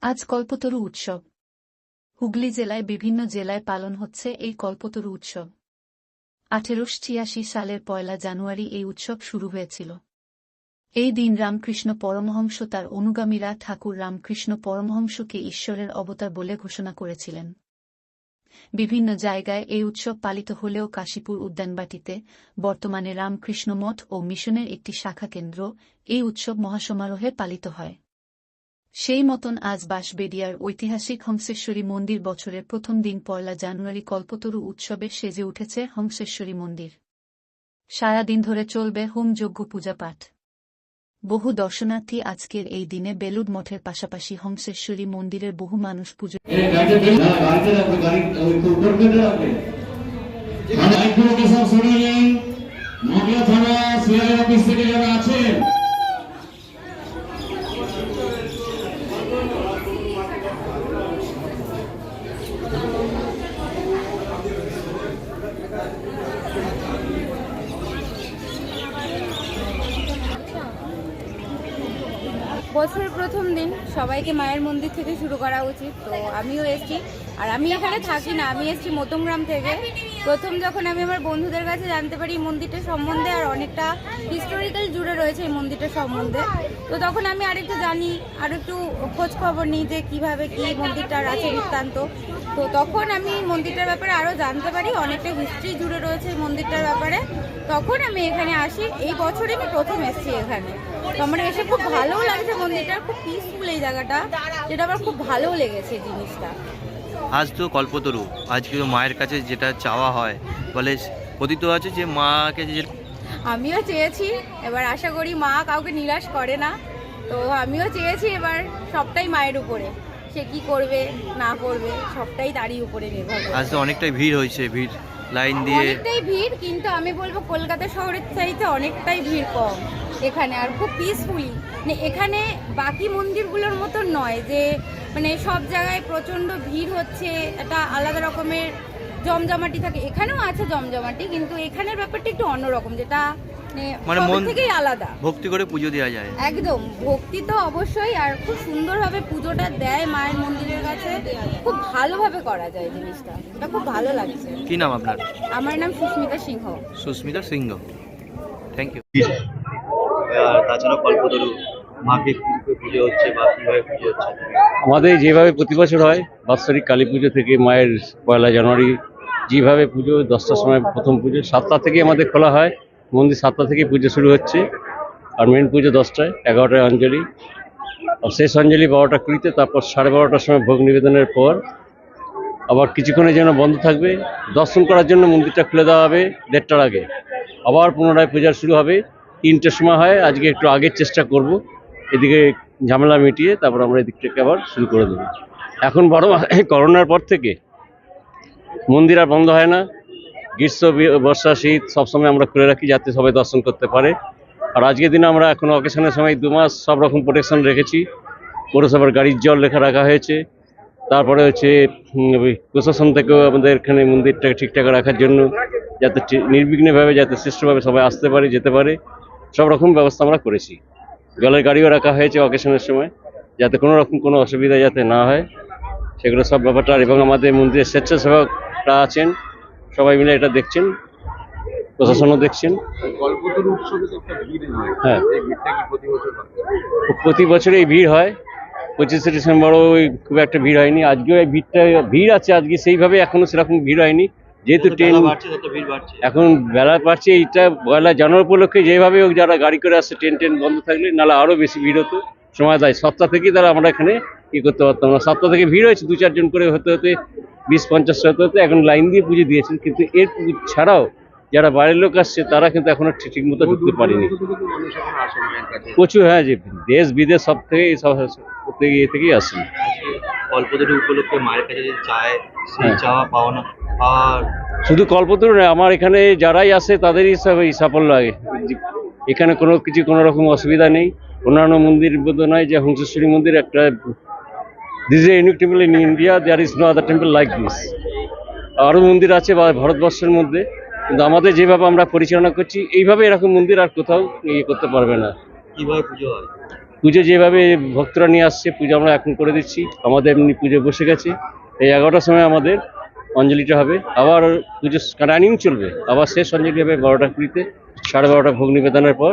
আজ কল্পতরু উৎসব। হুগলি জেলায় বিভিন্ন জেলায় পালন হচ্ছে এই কল্পতরু উৎসব। 1886 সালের 1 জানুয়ারি এই উৎসব শুরু হয়েছিল। এই দিন রামকৃষ্ণ পরমহংস তার অনুগামীরা ঠাকুর রামকৃষ্ণ পরমহংসকে ঈশ্বরের অবতার বলে ঘোষণা করেছিলেন। বিভিন্ন জায়গায় এই উৎসব পালিত হলেও কাশীপুর উদ্যানবাটিতে বর্তমানে রামকৃষ্ণ মঠ ও মিশনের একটি শাখা কেন্দ্র এই উৎসব মহাসমারোহে পালিত হয়। সেই মতন আজ বাঁশবেড়িয়ার ঐতিহাসিক হংসেশ্বরী মন্দির বছরের প্রথম দিন 1 জানুয়ারি কল্পতরু উৎসবে সেজে উঠেছে হংসেশ্বরী মন্দির। সারাদিন ধরে চলবে হোমযজ্ঞ পূজাপাঠ। বহু দর্শনার্থী আজকের এই দিনে বেলুড় মঠের পাশাপাশি হংসেশ্বরী মন্দিরের বহু মানুষ পুজো বছরের প্রথম দিন সবাইকে মায়ের মন্দির থেকে শুরু করা উচিত। তো আমিও এসেছি, আর আমি এখানে থাকি না, আমি এসেছি মধ্যমগ্রাম থেকে। প্রথম যখন আমি আমার বন্ধুদের কাছে জানতে পারি মন্দিরটা সম্বন্ধে, আর অনেকটা হিস্টোরিক্যাল জুড়ে রয়েছে এই মন্দিরটা সম্বন্ধে, তো তখন আমি আরেকটু জানি, আর একটু খোঁজ খবর নিই যে কীভাবে কী মন্দিরটার আছে বৃত্তান্ত। তো তখন আমি মন্দিরটার ব্যাপারে আরও জানতে পারি, অনেকটা হিস্ট্রি জুড়ে রয়েছে এই মন্দিরটার ব্যাপারে। তখন আমি এখানে আসি, এই বছরে আমি প্রথম এসেছি এখানে। তো আমার এসে খুব ভালোও লাগছে, মন্দিরটা খুব পিসফুল এই জায়গাটা, যেটা আমার খুব ভালোও লেগেছে জিনিসটা। আজ তো কল্পতরু, আজকে মায়ের কাছে যেটা চাওয়া হয় বলে কথিত আছে যে মাকে যে আমিও চেয়েছি, এবার আশা করি মা কাউকে নিরাশ করে না। তো আমিও চেয়েছি এবার সবটাই মায়ের উপরে, সে কি করবে না করবে সবটাই তারই উপরে নির্ভর করে। আজ তো অনেকটাই ভিড় হয়েছে, ভিড় লাইন দিয়ে অনেকটাই ভিড়, কিন্তু আমি বলবো কলকাতা শহরের চাইতে অনেকটাই ভিড় কম এখানে, আর খুব পিসফুলি। মানে এখানে বাকি মন্দিরগুলোর মতো নয় যে মানে সব জায়গায় প্রচণ্ড ভিড় হচ্ছে, একটা আলাদা রকমের জমজমাটি থাকে। এখানেও আছে জমজমাটি, কিন্তু এখানের ব্যাপারটা একটু অন্যরকম, যেটা মানে মন থেকেই আলাদা। ভক্তি করে পুজো দেওয়া যায়, একদম ভক্তি তো অবশ্যই, আর খুব সুন্দরভাবে পুজোটা দেয় মায়ের মন্দিরের কাছে, খুব ভালোভাবে করা যায় জিনিসটা, এটা খুব ভালো লাগছে। কি নাম আপনার? আমার নাম সুস্মিতা সিংহ। সুস্মিতা সিংহ, থ্যাংক ইউ। আর তাছাড়া কল্পতরু মাকে পুজো হচ্ছে বা কিভাবে পুজো হচ্ছে? আমাদের যেভাবে প্রতি বছর হয় বাৎসরিক কালী পুজো থেকে মায়ের 1 জানুয়ারি যেভাবে পুজো 10টার সময় প্রথম পুজো, 7টা থেকে আমাদের খোলা হয় মন্দির, 7টা থেকে পুজো শুরু হচ্ছে। আর মেন পুজো 10টায়, 11টায় অঞ্জলি, আর শেষ অঞ্জলি 12টা 20-তে। তারপর 12:30টার সময় ভোগ নিবেদনের পর আবার কিছুক্ষণের জন্য বন্ধ থাকবে, দর্শন করার জন্য মন্দিরটা খুলে দেওয়া হবে 1:30টার আগে। আবার পুনরায় পূজা শুরু হবে 3টের সময় হয়। আজকে একটু আগের চেষ্টা করব, এদিকে ঝামেলা মিটিয়ে তারপর আমরা এদিক থেকে আবার শুরু করে দেবো। এখন বড় করোনার পর থেকে মন্দির আর বন্ধ হয় না, গ্রীষ্ম বর্ষা শীত সবসময় আমরা খুলে রাখি যাতে সবাই দর্শন করতে পারে। আর আজকের দিনে আমরা এখন অকেশনের সময় 2 মাস সব রকম প্রোটেকশন রেখেছি। পৌরসভার গাড়ির জল রাখা হয়েছে, তারপরে হচ্ছে প্রশাসন থেকেও আমাদের এখানে মন্দিরটাকে ঠিকঠাক রাখার জন্য যাতে নির্বিঘ্নভাবে যাতে সুষ্ঠুভাবে সবাই আসতে পারে যেতে পারে, সব রকম ব্যবস্থা আমরা করেছি। জলের গাড়িও রাখা হয়েছে অকেশনের সময়, যাতে কোনো রকম কোনো অসুবিধা যাতে না হয়, সেগুলো সব ব্যাপারটা। এবং আমাদের মন্দিরের স্বেচ্ছাসেবকরা আছেন, সবাই মিলে এটা দেখছেন, প্রশাসনও দেখছেন। হ্যাঁ, প্রতি বছর এই ভিড় হয়। 25শে ডিসেম্বরও খুব একটা ভিড় হয়নি, আজকেও এই ভিড় আছে আজকে সেইভাবে, এখনো সেরকম ভিড় হয়নি যেহেতু ট্রেন এখন বেলা বাড়ছে। এইটা 1 জানুয়ারি উপলক্ষে যেভাবে হোক যারা গাড়ি করে আসছে, ট্রেন বন্ধ থাকলে নাহলে আরও বেশি ভিড় হতো। সময় দেয় 7টা থেকেই তারা আমরা এখানে করতে পারতাম না। 7টা থেকে ভিড় হয়েছে, 2-4 জন করে হতে 20-50 হতে এখন লাইন দিয়ে পুজো দিয়েছেন। কিন্তু এর ছাড়াও যারা বাইরের লোক আসছে তারা কিন্তু এখনো ঠিক মতো ঢুকতে পারেনি প্রচুর। হ্যাঁ, যে দেশ বিদেশ সব থেকে থেকেই আসেন। কল্পতরু উপলক্ষে মায়ের কাছে যে চায় সেই চাওয়া পাওনা, আর শুধু কল্পতরু নয়, আমার এখানে যারাই আসে তাদেরই সাফল্য লাগে। এখানে কোনো রকম অসুবিধা নেই। অন্যান্য মন্দির মতো নয় যে হংসেশ্বরী মন্দির একটা, this is a unique temple in India, there is no other temple like this. আরও মন্দির আছে ভারতবর্ষের মধ্যে, কিন্তু আমাদের যেভাবে আমরা পরিচালনা করছি এইভাবে এরকম মন্দির আর কোথাও ইয়ে করতে পারবে না। কিভাবে পুজো হয়? পুজো যেভাবে ভক্তরা নিয়ে আসছে পুজো আমরা এখন করে দিচ্ছি, আমাদের এমনি পুজো বসে গেছে। এই 11টার সময় আমাদের অঞ্জলিটা হবে, আবার পুজো রানিং চলবে, আবার শেষ অঞ্জলি হবে 12টা 20-তে, 12:30 ভোগ নিবেদনের পর।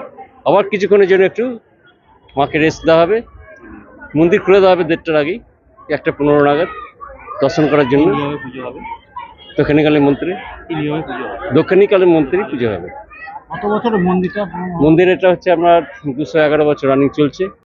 আবার কিছুক্ষণের জন্য একটু মাকে রেস্ট দেওয়া হবে, মন্দির খুলে দেওয়া হবে 1:30টার আগেই, 1:15 নাগাদ দর্শন করার জন্য। কিভাবে পুজো হবে? দক্ষিণীকালী মন্ত্রে, কি নিয়মে পুজো হবে? দক্ষিণীকালী মন্ত্রে পুজো হবে। কত বছর মন্দিরটা? মন্দির এটা হচ্ছে আপনার 211 বছর রানিং চলছে।